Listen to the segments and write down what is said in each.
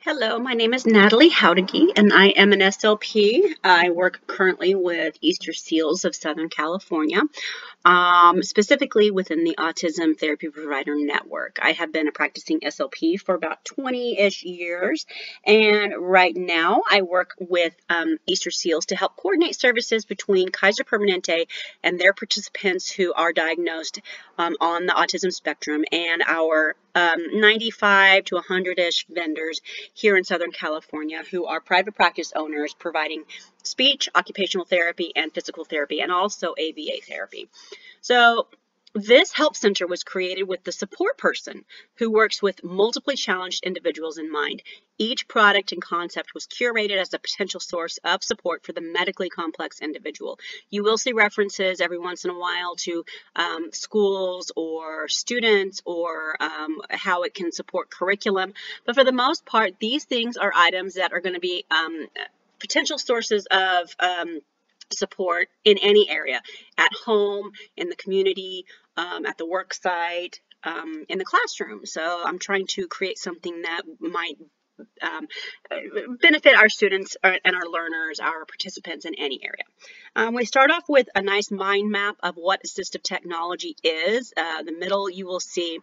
Hello, my name is Natalie Howdegi, and I am an SLP. I work currently with Easter Seals of Southern California, specifically within the Autism Therapy Provider Network. I have been a practicing SLP for about 20-ish years, and right now I work with Easter Seals to help coordinate services between Kaiser Permanente and their participants who are diagnosed on the autism spectrum and our 95 to 100-ish vendors here in Southern California who are private practice owners providing speech, occupational therapy, and physical therapy, and also ABA therapy. So this help center was created with the support person who works with multiply challenged individuals in mind. Each product and concept was curated as a potential source of support for the medically complex individual. You will see references every once in a while to schools or students or how it can support curriculum. But for the most part, these things are items that are going to be potential sources of support in any area, at home, in the community, at the work site, in the classroom. So I'm trying to create something that might benefit our students and our learners, our participants in any area. We start off with a nice mind map of what assistive technology is. The middle you will see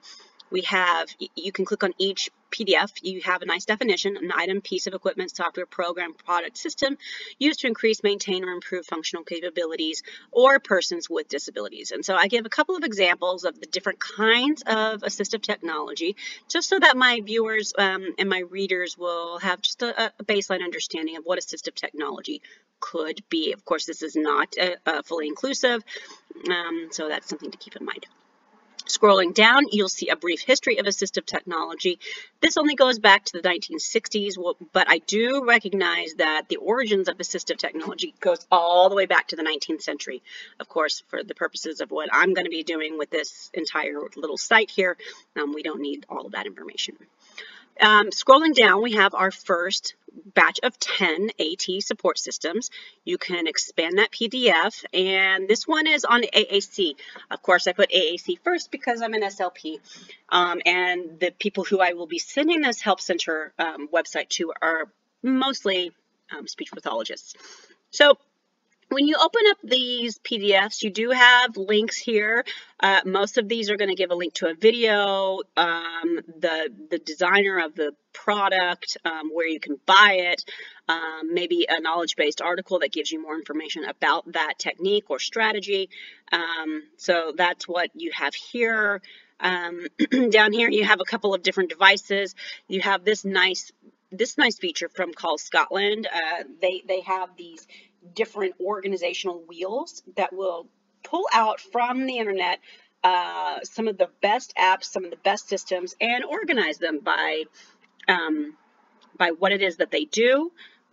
you can click on each PDF. You have a nice definition, an item, piece of equipment, software, program, product, system used to increase, maintain, or improve functional capabilities or persons with disabilities. And so I give a couple of examples of the different kinds of assistive technology, just so that my viewers and my readers will have just a baseline understanding of what assistive technology could be. Of course, this is not fully inclusive, so that's something to keep in mind. Scrolling down, you'll see a brief history of assistive technology. This only goes back to the 1960s, but I do recognize that the origins of assistive technology goes all the way back to the 19th century. Of course, for the purposes of what I'm going to be doing with this entire little site here, we don't need all of that information. Scrolling down, we have our first batch of 10 AT support systems. You can expand that PDF, and this one is on AAC. Of course, I put AAC first because I'm an SLP, and the people who I will be sending this help center website to are mostly speech pathologists. So when you open up these PDFs, you do have links here. Most of these are going to give a link to a video, the designer of the product, where you can buy it, maybe a knowledge-based article that gives you more information about that technique or strategy. So that's what you have here. Down here, you have a couple of different devices. You have this nice feature from Call Scotland. They have these different organizational wheels that will pull out from the internet some of the best apps, some of the best systems, and organize them by what it is that they do,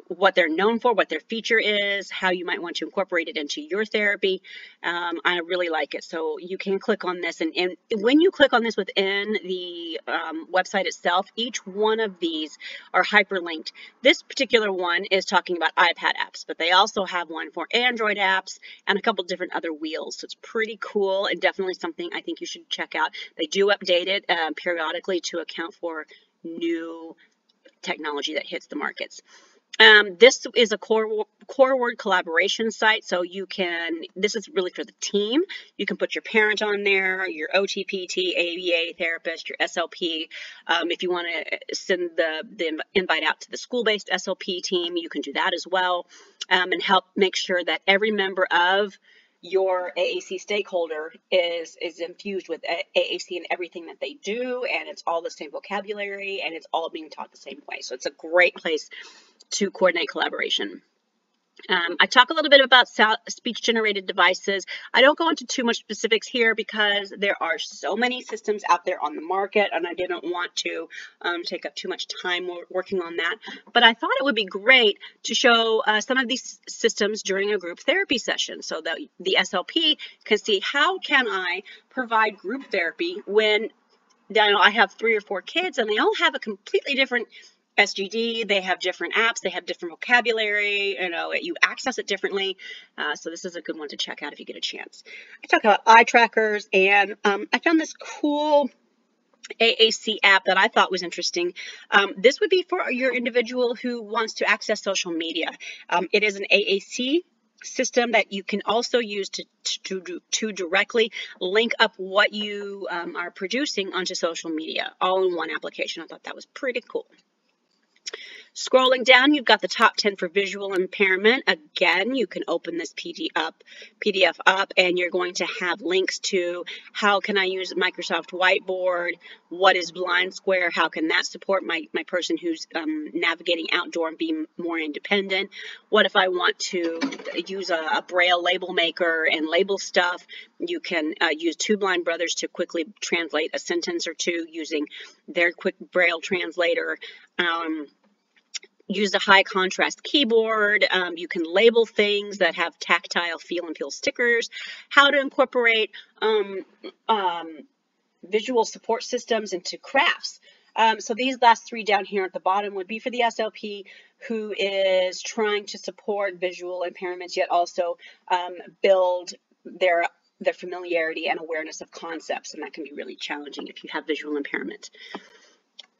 what they're known for, what their feature is, how you might want to incorporate it into your therapy. I really like it. So you can click on this, and when you click on this within the website itself, each one of these are hyperlinked. This particular one is talking about iPad apps, but they also have one for Android apps and a couple different other wheels. So it's pretty cool and definitely something I think you should check out. They do update it periodically to account for new technology that hits the markets. This is a core word collaboration site, so this is really for the team. You can put your parent on there, your OTPT, ABA therapist, your SLP. If you want to send the invite out to the school-based SLP team, you can do that as well, and help make sure that every member of your AAC stakeholder is infused with AAC in everything that they do, and it's all the same vocabulary, and it's all being taught the same way. So it's a great place to coordinate collaboration. I talk a little bit about speech-generated devices. I don't go into too much specifics here because there are so many systems out there on the market, and I didn't want to take up too much time working on that. But I thought it would be great to show some of these systems during a group therapy session so that the SLP can see how can I provide group therapy when I have 3 or 4 kids and they all have a completely different SGD, they have different apps, they have different vocabulary, you access it differently. So this is a good one to check out if you get a chance. I talk about eye trackers, and I found this cool AAC app that I thought was interesting. This would be for your individual who wants to access social media. It is an AAC system that you can also use to directly link up what you are producing onto social media, all in one application. I thought that was pretty cool. Scrolling down, you've got the top 10 for visual impairment. Again, you can open this PDF up and you're going to have links to how can I use Microsoft Whiteboard, what is Blind Square, how can that support my person who's navigating outdoor and be more independent. What if I want to use a Braille label maker and label stuff? You can use Two Blind Brothers to quickly translate a sentence or two using their quick Braille translator. Use a high contrast keyboard. You can label things that have tactile feel and peel stickers. How to incorporate visual support systems into crafts. So these last three down here at the bottom would be for the SLP who is trying to support visual impairments yet also build their familiarity and awareness of concepts, and that can be really challenging if you have visual impairment.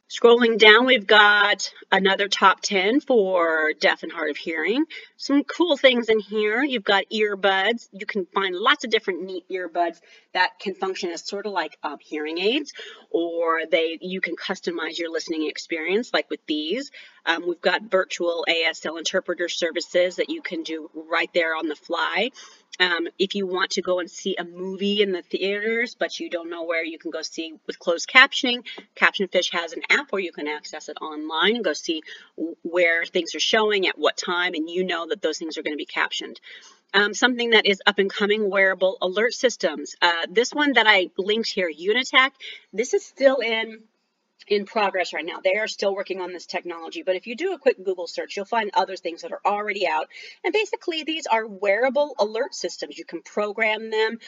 Scrolling down, we've got another top 10 for deaf and hard of hearing. Some cool things in here. You've got earbuds. You can find lots of different neat earbuds that can function as sort of like hearing aids, or you can customize your listening experience like with these. We've got virtual ASL interpreter services that you can do right there on the fly. If you want to go and see a movie in the theaters, but you don't know where you can go see with closed captioning, CaptionFish has an app where you can access it online and go see where things are showing at what time, and you know that those things are going to be captioned. Something that is up and coming, wearable alert systems. This one that I linked here, Unitac, this is still in progress right now. They are still working on this technology, but if you do a quick Google search, you'll find other things that are already out. And basically, these are wearable alert systems. You can program them.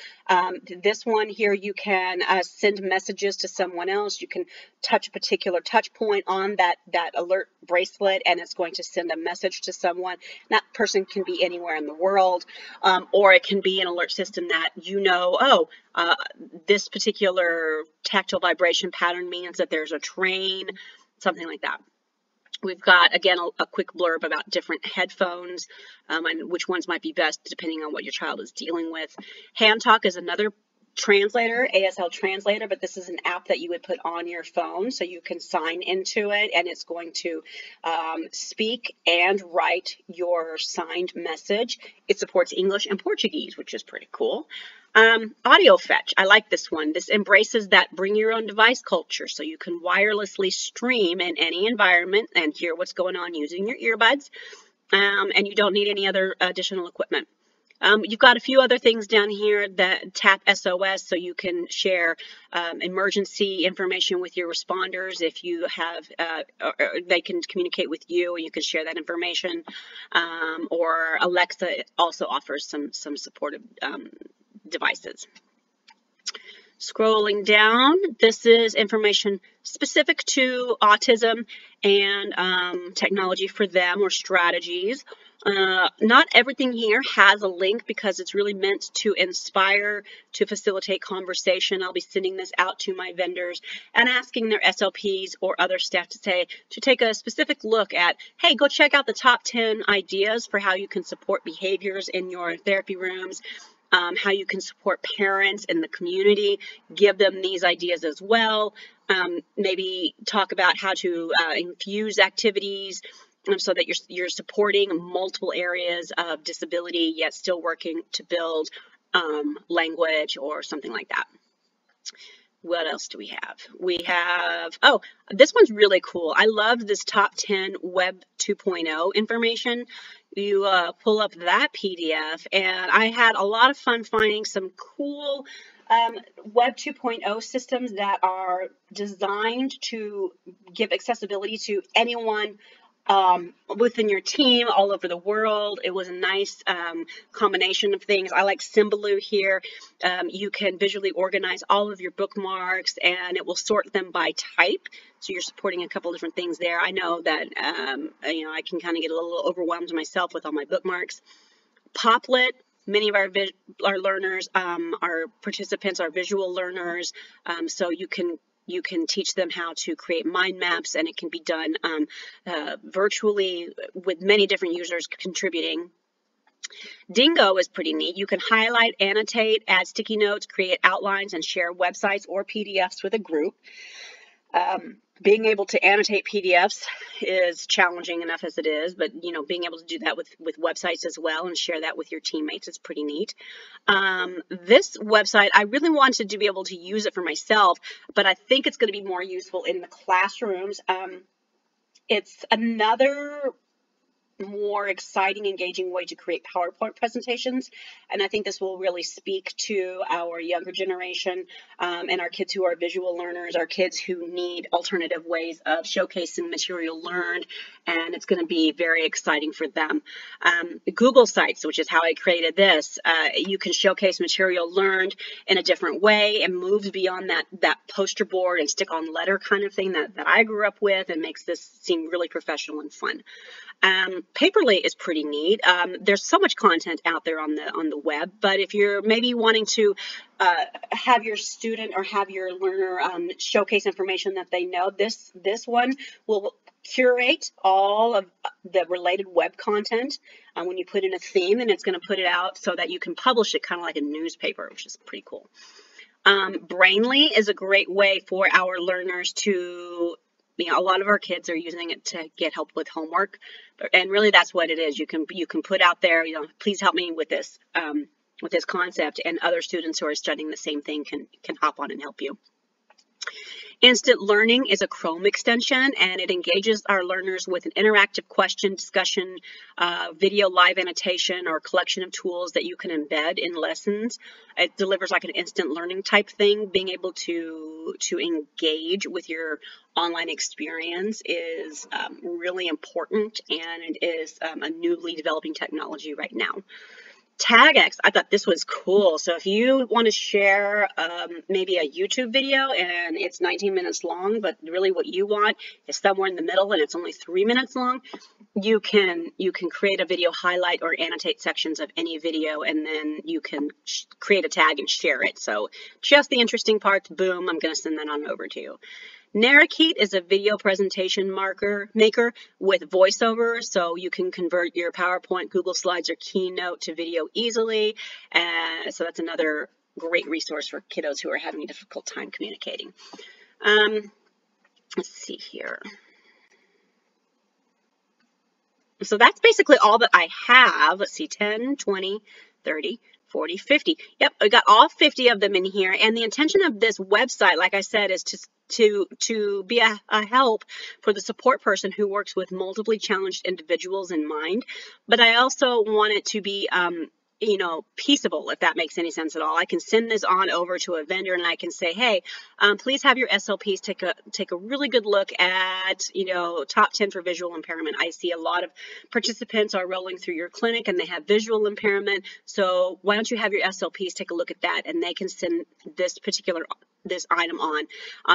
This one here, you can send messages to someone else. You can touch a particular touch point on that alert bracelet, and it's going to send a message to someone. That person can be anywhere in the world, or it can be an alert system that this particular tactile vibration pattern means that there's a train, something like that. We've got, again, a quick blurb about different headphones and which ones might be best depending on what your child is dealing with. HandTalk is another translator, ASL translator, but this is an app that you would put on your phone so you can sign into it, and it's going to speak and write your signed message. It supports English and Portuguese, which is pretty cool. Audio Fetch, I like this one. This embraces that bring your own device culture, so you can wirelessly stream in any environment and hear what's going on using your earbuds, and you don't need any other additional equipment. You've got a few other things down here that tap SOS, so you can share emergency information with your responders if you have, or they can communicate with you, and you can share that information. Or Alexa also offers some supportive devices. Scrolling down, this is information specific to autism and technology for them, or strategies. Not everything here has a link because it's really meant to inspire, to facilitate conversation. I'll be sending this out to my vendors and asking their SLPs or other staff to take a specific look at, hey, go check out the top 10 ideas for how you can support behaviors in your therapy rooms. How you can support parents in the community, give them these ideas as well. Maybe talk about how to infuse activities so that you're supporting multiple areas of disability, yet still working to build language or something like that. What else do we have? We have, oh, this one's really cool. I love this top 10 Web 2.0 information. You pull up that PDF, and I had a lot of fun finding some cool Web 2.0 systems that are designed to give accessibility to anyone within your team all over the world. It was a nice combination of things. I like Symbaloo here. You can visually organize all of your bookmarks, and it will sort them by type. So you're supporting a couple different things there. I know that I can kind of get a little overwhelmed myself with all my bookmarks. Poplet. Many of our learners, our participants are visual learners, so you can You can teach them how to create mind maps, and it can be done virtually with many different users contributing. Dingo is pretty neat. You can highlight, annotate, add sticky notes, create outlines, and share websites or PDFs with a group. Being able to annotate PDFs is challenging enough as it is, but being able to do that with websites as well and share that with your teammates is pretty neat. This website, I really wanted to be able to use it for myself, but I think it's going to be more useful in the classrooms. It's another more exciting, engaging way to create PowerPoint presentations. And I think this will really speak to our younger generation and our kids who are visual learners, our kids who need alternative ways of showcasing material learned, and it's going to be very exciting for them. Google Sites, which is how I created this, you can showcase material learned in a different way and moves beyond that poster board and stick on letter kind of thing that I grew up with, and makes this seem really professional and fun. Paperly is pretty neat. There's so much content out there on the web, but if you're maybe wanting to have your student or have your learner showcase information that they know, this one will curate all of the related web content when you put in a theme, and it's going to put it out so that you can publish it kind of like a newspaper, which is pretty cool. Brainly is a great way for our learners to, a lot of our kids are using it to get help with homework, and really that's what it is. You can put out there, please help me with this concept, and other students who are studying the same thing can hop on and help you. Instant Learning is a Chrome extension, and it engages our learners with an interactive question, discussion, video live annotation, or collection of tools that you can embed in lessons. It delivers like an instant learning type thing. Being able to engage with your online experience is really important, and it is a newly developing technology right now. TagX, I thought this was cool. So if you want to share maybe a YouTube video and it's 19 minutes long, but really what you want is somewhere in the middle and it's only 3 minutes long, you can create a video highlight or annotate sections of any video, and then you can create a tag and share it. So just the interesting parts, boom, I'm going to send that on over to you. Narrowkey is a video presentation maker with voiceover, so you can convert your PowerPoint, Google Slides, or Keynote to video easily. So that's another great resource for kiddos who are having a difficult time communicating. Let's see here. So that's basically all that I have. Let's see, 10, 20, 30, 40, 50. Yep, I got all 50 of them in here. And the intention of this website, like I said, is to be a help for the support person who works with multiply challenged individuals in mind. But I also want it to be peaceable, if that makes any sense at all. I can send this on over to a vendor and I can say, hey, please have your SLPs take a really good look at, top 10 for visual impairment. I see a lot of participants are rolling through your clinic and they have visual impairment. So why don't you have your SLPs take a look at that, and they can send this item on.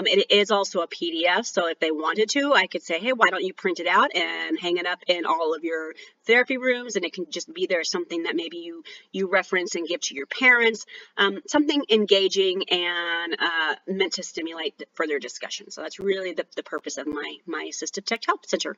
It is also a PDF, so if they wanted to, I could say, hey, why don't you print it out and hang it up in all of your therapy rooms, and it can just be there, something that maybe you reference and give to your parents, something engaging and meant to stimulate further discussion. So that's really the purpose of my Assistive Tech Help Center.